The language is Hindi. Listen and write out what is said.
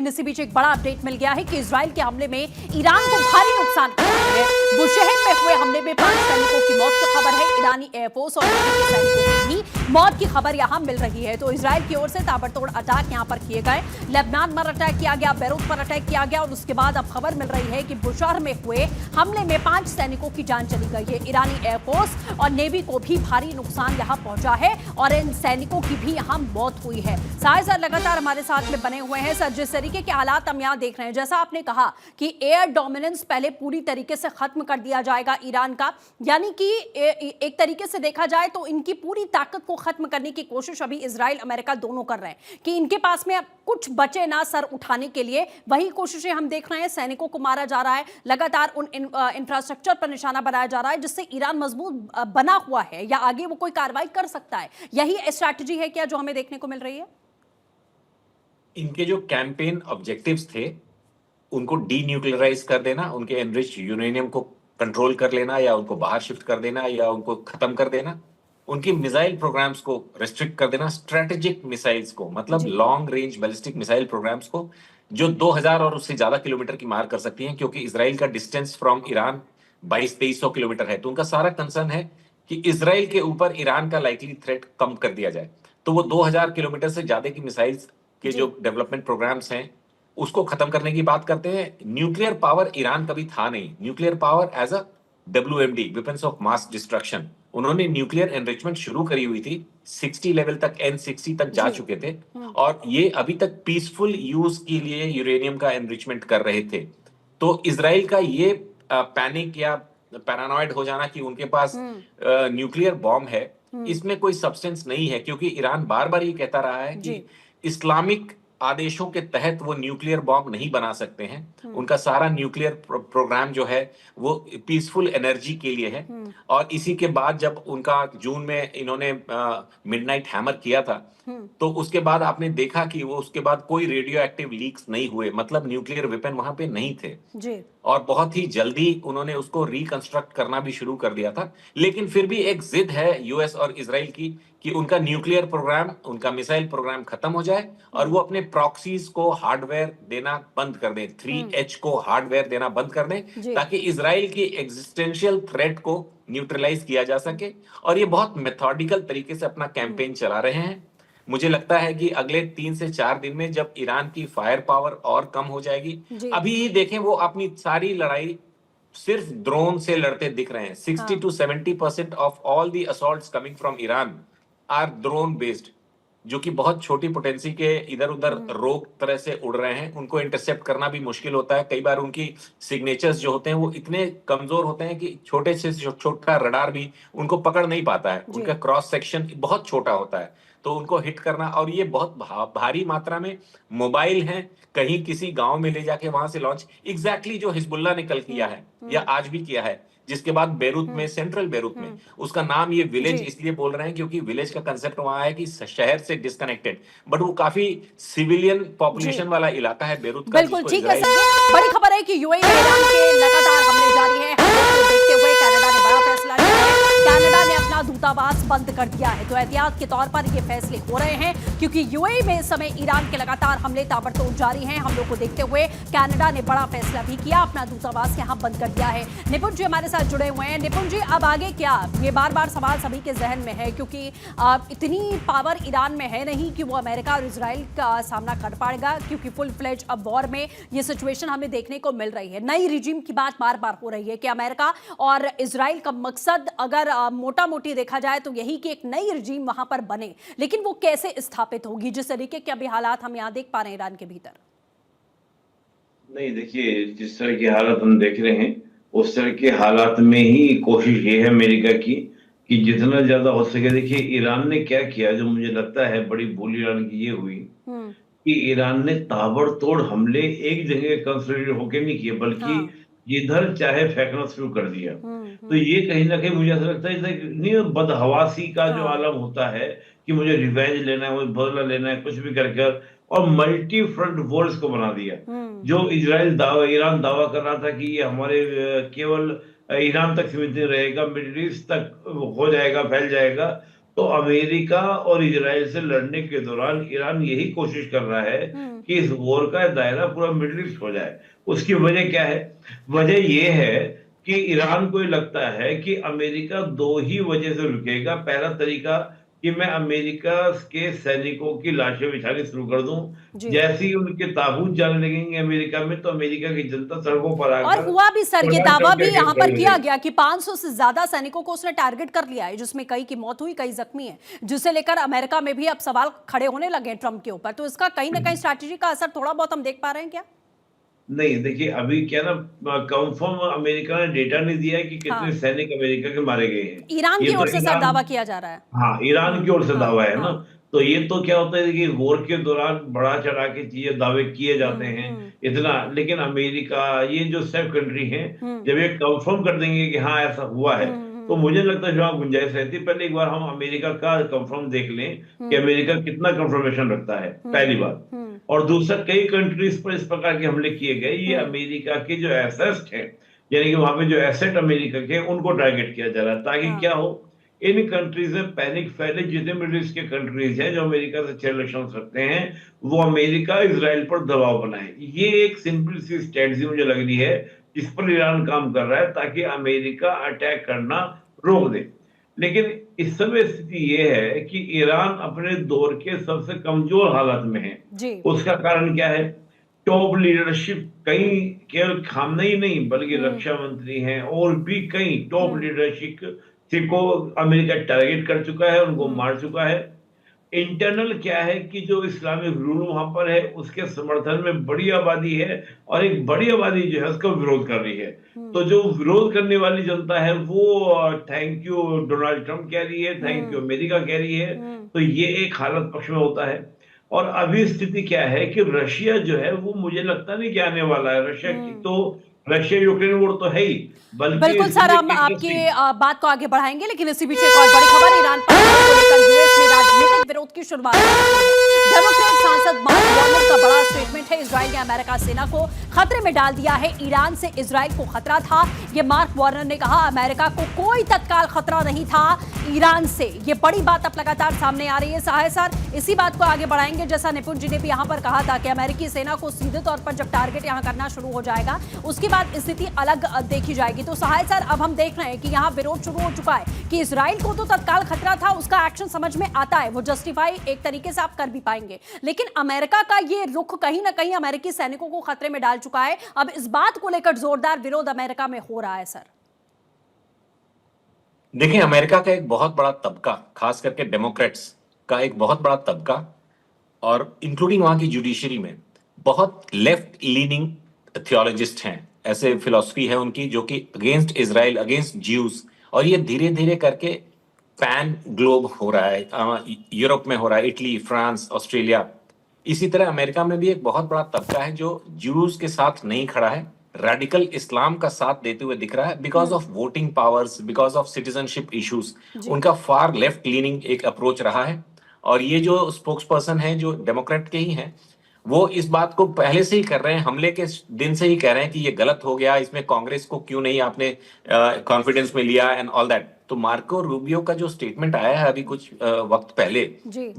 इसी बीच एक बड़ा अपडेट मिल गया है कि इजराइल के हमले में ईरान को भारी नुकसान पहुंचा है। बुशहर में हुए हमले में 5 सैनिकों की मौत की खबर है। ईरानी एयरफोर्स और नेवी के सैनिकों की भी मौत की खबर यहां मिल रही है। तो इजराइल की ओर से ताबड़तोड़ अटैक यहां पर किए गए। लेबनान पर अटैक किया गया, बेरूत पर अटैक किया गया और उसके बाद अब खबर मिल रही है कि बुशहर में हुए हमले में 5 सैनिकों की जान चली गई है। ईरानी एयरफोर्स और नेवी को भी भारी नुकसान यहां पहुंचा है और इन सैनिकों की भी यहां मौत हुई है। साहिर सर लगातार हमारे साथ में बने हुए हैं। सर, जिस तरीके के हालात हम यहां देख रहे हैं, जैसा आपने कहा कि एयर डोमिनेंस पहले पूरी तरीके से खत्म कर दिया जाएगा ईरान का, यानी कि एक तरीके से देखा जाए तो इनकी पूरी ताकत को खत्म करने की कोशिश अभी इजराइल अमेरिका दोनों कर रहे हैं कि इनके पास में अब कुछ बचे ना सर उठाने के लिए। वही कोशिशें हम देख रहे हैं, सैनिकों को मारा जा रहा है, लगातार उन इंफ्रास्ट्रक्चर पर निशाना बनाया जा रहा है जिससे ईरान मजबूत बना हुआ है या आगे वो कोई कार्रवाई कर सकता है। यही स्ट्रैटेजी है क्या जो हमें देखने को मिल रही है? इनके जो कैंपेन ऑब्जेक्टिव्स थे उनको डीन्यूक्लियराइज कर देना, उनके एनरिच्ड यूरेनियम को कंट्रोल कर लेना या उनको बाहर शिफ्ट कर देना या उनको खत्म कर देना, उनकी मिसाइल प्रोग्राम्स को रिस्ट्रिक्ट कर देना, स्ट्रेटेजिक मिसाइल्स को मतलब long range ballistic missile programs को जो 2000 और उससे ज्यादा किलोमीटर की मार कर सकती हैं, क्योंकि इजराइल का डिस्टेंस फ्रॉम ईरान 2200-2300 किलोमीटर है। तो उनका सारा कंसर्न है कि इजराइल के ऊपर ईरान का लाइकली थ्रेट कम कर दिया जाए। तो वो 2000 किलोमीटर से ज्यादा की मिसाइल्स के जो डेवलपमेंट प्रोग्राम्स हैं उसको खत्म करने की बात करते हैं। न्यूक्लियर पावर ईरान कभी था नहीं। Nuclear power as a WMD, weapons of mass destruction, उन्होंने न्यूक्लियर एनरिचमेंट शुरू करी हुई थी, 60 लेवल तक, N60 तक जा चुके थे और ये अभी तक पीसफुल यूज के लिए यूरेनियम का एनरिचमेंट कर रहे थे। तो इजराइल का ये पैनिक या पैरानॉइड हो जाना कि उनके पास न्यूक्लियर बॉम्ब है, इसमें कोई सब्सटेंस नहीं है, क्योंकि ईरान बार बार ये कहता रहा है कि इस्लामिक आदेशों के तहत वो न्यूक्लियर बॉम्ब नहीं बना सकते हैं। उनका सारा न्यूक्लियर प्रोग्राम जो है वो पीसफुल एनर्जी के लिए है। और इसी के बाद जब उनका जून में इन्होंने मिडनाइट हैमर किया था, तो उसके बाद आपने देखा कि वो उसके बाद कोई रेडियो एक्टिव लीक्स नहीं हुए, मतलब न्यूक्लियर वेपन वहां पे नहीं थे जी। और बहुत ही जल्दी उन्होंने उसको रिकंस्ट्रक्ट करना भी शुरू कर दिया था। लेकिन फिर भी एक जिद है यूएस और इजराइल की कि उनका न्यूक्लियर प्रोग्राम, उनका मिसाइल प्रोग्राम खत्म हो जाए और वो अपने प्रॉक्सीज को हार्डवेयर देना बंद कर दें, 3H को हार्डवेयर देना बंद कर दें, ताकि इजराइल की एग्जिस्टेंशियल थ्रेट को न्यूट्रलाइज किया जा सके। और ये बहुत मेथोडिकल तरीके से अपना कैंपेन चला रहे हैं। मुझे लगता है कि अगले 3 से 4 दिन में जब ईरान की फायर पावर और कम हो जाएगी, अभी ही देखें वो अपनी सारी लड़ाई सिर्फ ड्रोन से लड़ते दिख रहे हैं। 60 to 70% of all the assaults coming from Iran are drone based, जो कि बहुत छोटी पोटेंसी के इधर उधर रोग तरह से उड़ रहे हैं। उनको इंटरसेप्ट करना भी मुश्किल होता है। कई बार उनकी सिग्नेचर्स जो होते हैं वो इतने कमजोर होते हैं कि छोटे से छोटा रडार भी उनको पकड़ नहीं पाता है। उनका क्रॉस सेक्शन बहुत छोटा होता है, तो उनको हिट करना, और ये बहुत भारी मात्रा में मोबाइल हैं, कहीं किसी गांव में ले जाके वहां से लॉन्च, एग्जैक्टली जो हिजबुल्लाह ने कल किया है या आज भी किया है, जिसके बाद बेरूत में, सेंट्रल बेरूत में, उसका नाम ये विलेज इसलिए बोल रहे हैं क्योंकि विलेज का कंसेप्ट वहां है कि शहर से डिस्कनेक्टेड, बट वो काफी सिविलियन पॉपुलेशन वाला इलाका है बेरूत का। बिल्कुल ठीक है सर। बड़ी खबर है कि यूएई में ईरान के लगातार हमले जारी हैं। हमले को देखते हुए कनाडा ने बड़ा फैसला लिया है। कनाडा ने अपना दूतावास बंद कर दिया है। तो एहतियात के तौर पर ये फैसले हो रहे हैं क्योंकि यूएई में इस समय ईरान के लगातार हमले ताबड़तोड़ जारी हैं। हमलों को देखते हुए कनाडा ने बड़ा फैसला भी किया, अपना दूतावास यहां बंद कर दिया है। निपुण जी हमारे साथ जुड़े हुए हैं। निपुण जी, अब आगे क्या? ये बार बार सवाल सभी के जहन में है क्योंकि इतनी पावर ईरान में है नहीं कि वो अमेरिका और इजराइल का सामना कर पाएगा, क्योंकि फुल फ्लेज अब वॉर में ये सिचुएशन हमें देखने को मिल रही है। नई रिजीम की बात बार बार हो रही है कि अमेरिका और इजराइल का मकसद अगर मोटा मोटी देखा जाए तो यही कि एक नई रिजीम वहां पर बने, लेकिन वो कैसे स्थापित होगी जिस तरीके के अभी हालात हम यहाँ देख पा रहे हैं ईरान के भीतर? नहीं, देखिए, जिस तरह के हालात हम देख रहे हैं उस तरह के हालात में ही कोशिश ये है अमेरिका की कि जितना ज्यादा हो सके। देखिए, ईरान ने क्या किया, जो मुझे लगता है बड़ी भूल ईरान की ये हुई कि ईरान ने ताबड़तोड़ हमले एक जगह कंसंट्रेटेड होकर नहीं किए, बल्कि जिधर चाहे फेंकना शुरू कर दिया। तो ये कहीं ना कहीं मुझे ऐसा लगता है नहीं, बदहवासी का जो आलम होता है कि मुझे रिवेंज लेना है, मुझे बदला लेना है, कुछ भी करके, और मल्टी फ्रंट वॉर्स को बना दिया। जो ईरान दावा कर रहा था कि ये हमारे केवल ईरान तक सीमित नहीं रहेगा, मिडिल ईस्ट तक हो जाएगा, फैल जाएगा, तो अमेरिका और इजराइल से लड़ने के दौरान ईरान यही कोशिश कर रहा है कि इस वॉर का दायरा पूरा मिडिल ईस्ट हो जाए। उसकी वजह क्या है? वजह यह है कि ईरान को ये लगता है कि अमेरिका दो ही वजह से रुकेगा। पहला तरीका कि मैं अमेरिका के सैनिकों की लाशें बिछानी शुरू कर दूं। जी। जैसे ही उनके ताबूत जाने लगेंगे अमेरिका में, तो अमेरिका की जनता सड़कों पर और आकर हुआ भी सर, ये प्रदर्शन दावा भी करके यहाँ पर खड़ी हो किया जाएगी। गया कि 500 से ज्यादा सैनिकों को उसने टारगेट कर लिया है, जिसमें कई की मौत हुई, कई जख्मी हैं, जिसे लेकर अमेरिका में भी अब सवाल खड़े होने लगे हैं ट्रंप के ऊपर। तो इसका कहीं ना कहीं स्ट्रैटेजी का असर थोड़ा बहुत हम देख पा रहे हैं क्या? नहीं, देखिए अभी क्या ना, कंफर्म अमेरिका ने डेटा नहीं दिया है कि कितने हाँ। सैनिक अमेरिका के मारे गए हैं। ईरान ये की तो ओर से सर ईरान, दावा किया जा रहा है। हाँ, ईरान की ओर से हाँ, दावा है ना। हाँ। तो ये तो क्या होता है कि वॉर के दौरान बढ़ा चढ़ा के चीजें दावे किए जाते हैं इतना, लेकिन अमेरिका, ये जो सेफ कंट्री हैं, जब ये कंफर्म कर देंगे कि हाँ ऐसा हुआ है, तो मुझे लगता है जहाँ गुंजाइश रहती है, पहले एक बार हम अमेरिका का कंफर्म देख लें कि अमेरिका कितना कंफर्मेशन रखता है, पहली बात। और दूसरा, कई कंट्रीज पर इस प्रकार के हमले किए गए, ये अमेरिका के जो एसेट है, यानी कि वहां पे जो एसेट अमेरिका के, उनको टारगेट किया जा रहा है, ताकि क्या हो, इन कंट्रीज में पैनिक फैले। जितने मिडिल ईस्ट के कंट्रीज हैं जो अमेरिका से अच्छे रिलेशन रखते हैं, वो अमेरिका इजराइल पर दबाव बनाए। ये एक सिंपल सी स्ट्रेटजी मुझे लग रही है जिस पर ईरान काम कर रहा है, ताकि अमेरिका अटैक करना रोक दे। लेकिन इस समय स्थिति ये है कि ईरान अपने दौर के सबसे कमजोर हालत में है। जी। उसका कारण क्या है? टॉप लीडरशिप, कई, केवल खामनेई ही नहीं बल्कि रक्षा मंत्री हैं और भी कई टॉप लीडरशिप को अमेरिका टारगेट कर चुका है, उनको मार चुका है। इंटरनल क्या है कि जो इस्लामिक रूल वहां पर है, उसके समर्थन में बड़ी आबादी है, और एक बड़ी आबादी जो है उसका विरोध कर रही है। तो जो विरोध करने वाली जनता है वो थैंक यू डोनाल्ड ट्रंप कह रही है, थैंक यू अमेरिका कह रही है। तो ये एक हालत पक्ष में होता है। और अभी स्थिति क्या है कि रशिया जो है वो, मुझे लगता नहीं कि आने वाला है। रशिया की तो, रशिया यूक्रेन वॉर तो है ही, बल्कि बिल्कुल इसमें सर, हम एक आपकी interesting- बात को आगे बढ़ाएंगे, लेकिन इसी बीच एक और बड़ी खबर, ईरान पर हमले को लेकर यूएस में राजनीतिक विरोध की शुरुआत हो गई है। डेमोक्रेट सांसद मार्क वार्नर का बड़ा स्टेटमेंट है। इजराइल ने अमेरिका सेना को खतरे में डाल दिया है। ईरान से इजराइल को खतरा था, ये मार्क वार्नर ने कहा। अमेरिका को कोई तत्काल खतरा नहीं था ईरान से। ये बड़ी बात अब लगातार सामने आ रही है। सहाय सर, इसी बात को आगे बढ़ाएंगे। जैसा निपुण जी ने भी यहाँ पर कहा था कि अमेरिकी सेना को सीधे तौर पर जब टारगेट यहाँ करना शुरू हो जाएगा, उसके बाद स्थिति अलग देखी जाएगी। तो सहाय सर, अब हम देख रहे हैं कि यहाँ विरोध शुरू हो चुका है कि इजराइल को तो तत्काल खतरा था, उसका एक्शन समझ में आता है, वो जस्टिफाई एक तरीके से आप कर भी पाएंगे, लेकिन अमेरिका का ये रुख कहीं ना कहीं अमेरिकी सैनिकों को खतरे में डाल चुका है। अब इस बात को लेकर जोरदार विरोध अमेरिका में हो रहा है। सर देखिए, अमेरिका का एक बहुत बड़ा तबका, खास करके डेमोक्रेट्स का एक बहुत बड़ा तबका, और इंक्लूडिंग वहां की जुडिशरी में बहुत लेफ्ट लीनिंग थियोलॉजिस्ट हैं। ऐसे फिलॉसफी है उनकी जो कि अगेंस्ट इजराइल, अगेंस्ट ज्यूज, और ये धीरे धीरे करके पैन ग्लोब हो रहा है। यूरोप में हो रहा है, इटली, फ्रांस, ऑस्ट्रेलिया। इसी तरह अमेरिका में भी एक बहुत बड़ा तबका है जो ज्यूज के साथ नहीं खड़ा है, रेडिकल इस्लाम का साथ देते हुए दिख रहा है, because of voting powers, because of citizenship issues. उनका फार लेफ्ट लीनिंग एक अप्रोच रहा है। और ये जो स्पोक्स पर्सन है जो डेमोक्रेट के ही हैं, वो इस बात को पहले से ही कर रहे हैं, हमले के दिन से ही कह रहे हैं कि ये गलत हो गया, इसमें कांग्रेस को क्यों नहीं आपने कॉन्फिडेंस में लिया एंड ऑल दैट। तो मार्को रूबियो का जो स्टेटमेंट आया है अभी कुछ वक्त पहले, जिसमें